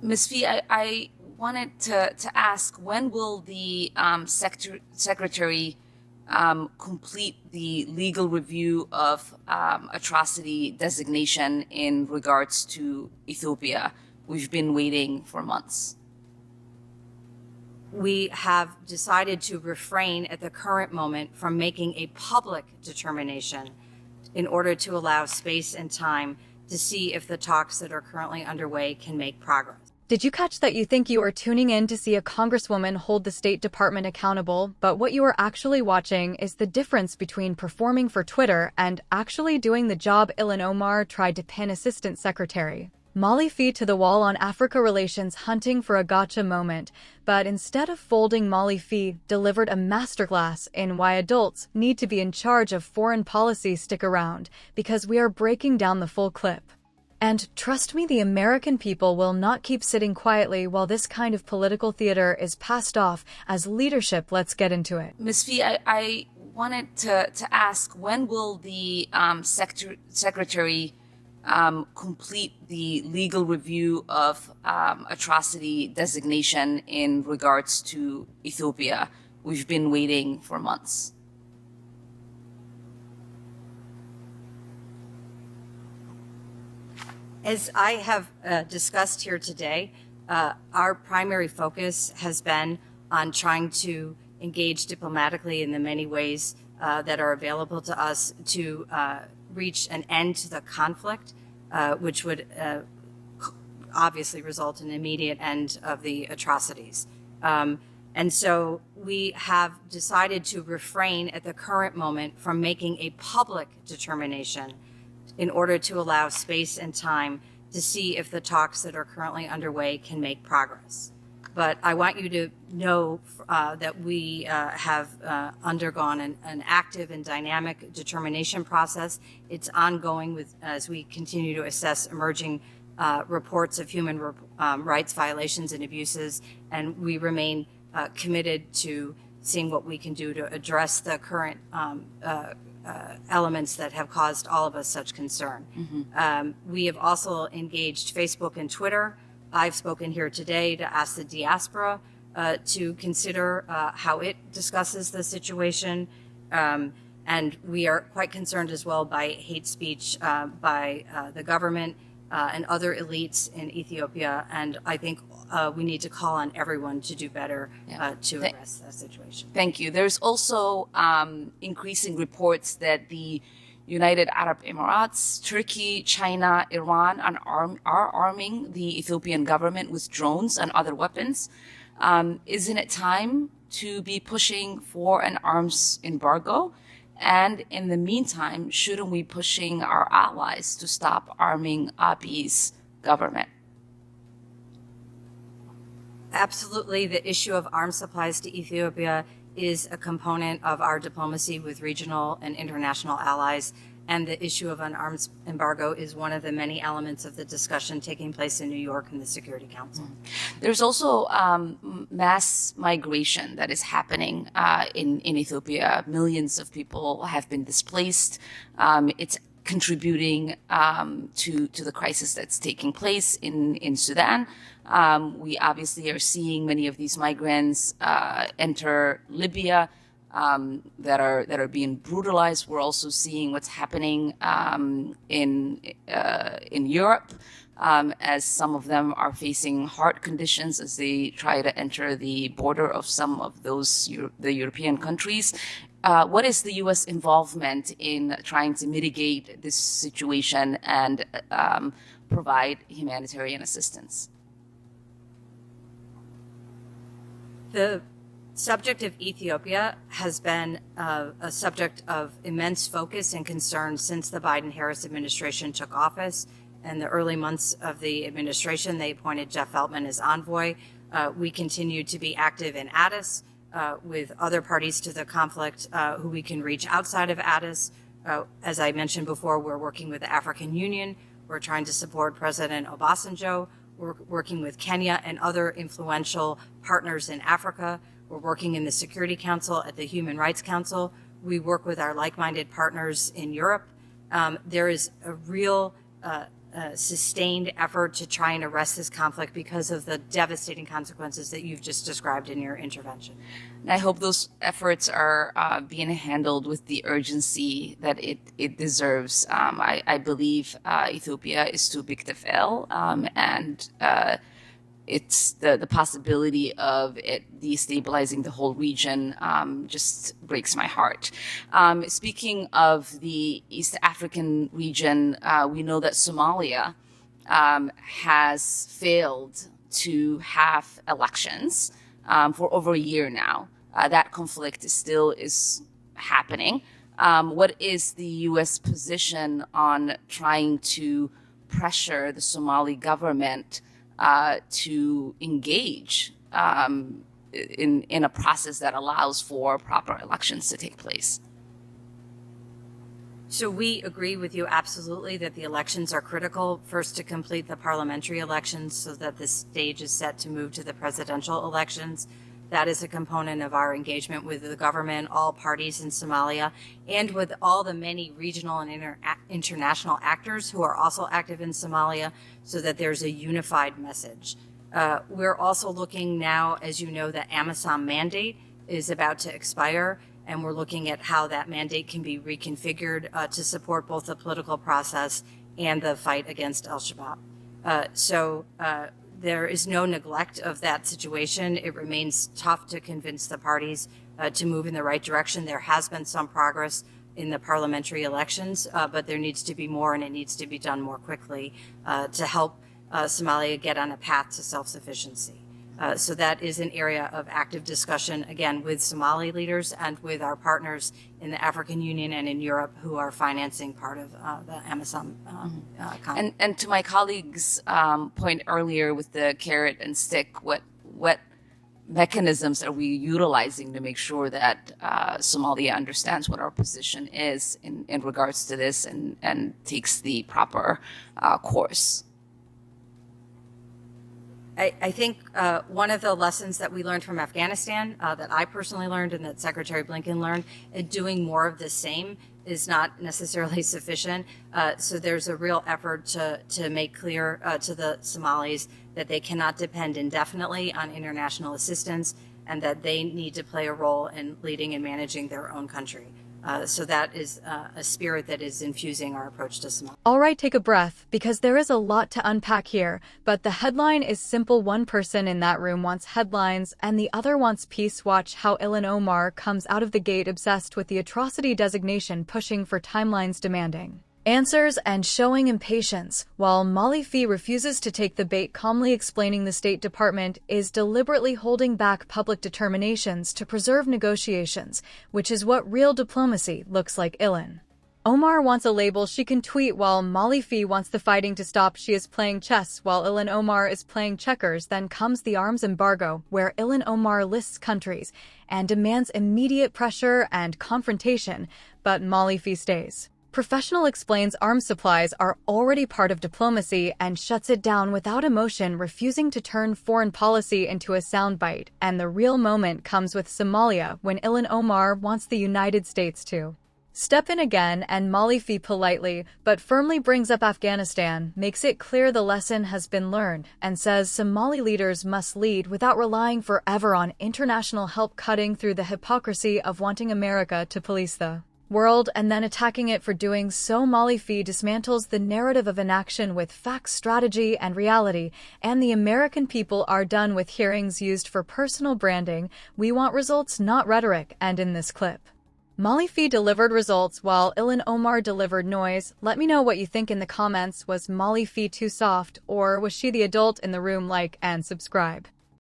Ms. Fee, I wanted to ask, when will the secretary complete the legal review of atrocity designation in regards to Ethiopia? We've been waiting for months. We have decided to refrain at the current moment from making a public determination in order to allow space and time to see if the talks that are currently underway can make progress. Did you catch that? You think you are tuning in to see a congresswoman hold the State Department accountable, but what you are actually watching is the difference between performing for Twitter and actually doing the job Ilhan Omar tried to pin Assistant Secretary Molly Fee to the wall on Africa relations, hunting for a gotcha moment, but instead of folding, Molly Fee delivered a masterclass in why adults need to be in charge of foreign policy. Stick around, because we are breaking down the full clip. And trust me, the American people will not keep sitting quietly while this kind of political theater is passed off as leadership. Let's get into it. Ms. Fee, I wanted to ask, when will the secretary complete the legal review of atrocity designation in regards to Ethiopia? We've been waiting for months. As I have discussed here today, our primary focus has been on trying to engage diplomatically in the many ways that are available to us to reach an end to the conflict, which would obviously result in an immediate end of the atrocities. And so we have decided to refrain at the current moment from making a public determination in order to allow space and time to see if the talks that are currently underway can make progress. But I want you to know that we have undergone an active and dynamic determination process. It's ongoing as we continue to assess emerging reports of human rights violations and abuses, and we remain committed to seeing what we can do to address the current elements that have caused all of us such concern. Mm-hmm. We have also engaged Facebook and Twitter. I've spoken here today to ask the diaspora to consider how it discusses the situation. And we are quite concerned as well by hate speech by the government and other elites in Ethiopia. And I think we need to call on everyone to do better to address that situation. Thank you. There's also increasing reports that the United Arab Emirates, Turkey, China, Iran are arming the Ethiopian government with drones and other weapons. Isn't it time to be pushing for an arms embargo? And in the meantime, shouldn't we be pushing our allies to stop arming Abiy's government? Absolutely. The issue of arms supplies to Ethiopia is a component of our diplomacy with regional and international allies. And the issue of an arms embargo is one of the many elements of the discussion taking place in New York in the Security Council. There's also mass migration that is happening in Ethiopia. Millions of people have been displaced. It's contributing to the crisis that's taking place in Sudan. We obviously are seeing many of these migrants enter Libya that are being brutalized. We're also seeing what's happening in Europe as some of them are facing heart conditions as they try to enter the border of some of those the European countries. What is the U.S. involvement in trying to mitigate this situation and provide humanitarian assistance? The subject of Ethiopia has been a subject of immense focus and concern since the Biden-Harris administration took office. In the early months of the administration, they appointed Jeff Feltman as envoy. We continue to be active in Addis with other parties to the conflict who we can reach outside of Addis. As I mentioned before, we're working with the African Union. We're trying to support President Obasanjo. We're working with Kenya and other influential partners in Africa. We're working in the Security Council, at the Human Rights Council. We work with our like-minded partners in Europe. There is a real sustained effort to try and arrest this conflict because of the devastating consequences that you've just described in your intervention. And I hope those efforts are being handled with the urgency that it deserves. I believe Ethiopia is too big to fail, and it's the possibility of it destabilizing the whole region just breaks my heart. Speaking of the East African region, we know that Somalia has failed to have elections for over a year now. That conflict is happening. What is the U.S. position on trying to pressure the Somali government to engage in a process that allows for proper elections to take place? So we agree with you absolutely that the elections are critical, first to complete the parliamentary elections so that the stage is set to move to the presidential elections. That is a component of our engagement with the government, all parties in Somalia, and with all the many regional and international actors who are also active in Somalia, so that there's a unified message. We're also looking now, as you know, the AMISOM mandate is about to expire, and we're looking at how that mandate can be reconfigured to support both the political process and the fight against al-Shabaab. There is no neglect of that situation. It remains tough to convince the parties to move in the right direction. There has been some progress in the parliamentary elections, but there needs to be more, and it needs to be done more quickly to help Somalia get on a path to self-sufficiency. So that is an area of active discussion, again, with Somali leaders and with our partners in the African Union and in Europe who are financing part of the AMISOM conflict. And to my colleague's point earlier with the carrot and stick, what mechanisms are we utilizing to make sure that Somalia understands what our position is in regards to this and takes the proper course? I think one of the lessons that we learned from Afghanistan, that I personally learned and that Secretary Blinken learned, doing more of the same is not necessarily sufficient. So there's a real effort to make clear to the Somalis that they cannot depend indefinitely on international assistance and that they need to play a role in leading and managing their own country. So that is a spirit that is infusing our approach to Somalia. All right, take a breath, because there is a lot to unpack here, but the headline is simple. One person in that room wants headlines, and the other wants peace. Watch how Ilhan Omar comes out of the gate obsessed with the atrocity designation, pushing for timelines, demanding answers and showing impatience, while Molly Fee refuses to take the bait, calmly explaining the State Department is deliberately holding back public determinations to preserve negotiations, which is what real diplomacy looks like. Ilhan Omar wants a label she can tweet, while Molly Fee wants the fighting to stop. She is playing chess while Ilhan Omar is playing checkers. Then comes the arms embargo, where Ilhan Omar lists countries and demands immediate pressure and confrontation, but Molly Fee stays. Professional explains arms supplies are already part of diplomacy and shuts it down without emotion, refusing to turn foreign policy into a soundbite. And the real moment comes with Somalia, when Ilhan Omar wants the United States to step in again, and Molly Fee politely but firmly brings up Afghanistan, makes it clear the lesson has been learned, and says Somali leaders must lead without relying forever on international help, cutting through the hypocrisy of wanting America to police the world and then attacking it for doing so. Molly Fee dismantles the narrative of inaction with facts, strategy, and reality, and the American people are done with hearings used for personal branding. We want results, not rhetoric. And in this clip, Molly Fee delivered results while Ilhan Omar delivered noise. Let me know what you think in the comments. Was Molly Fee too soft, or was she the adult in the room? Like and subscribe.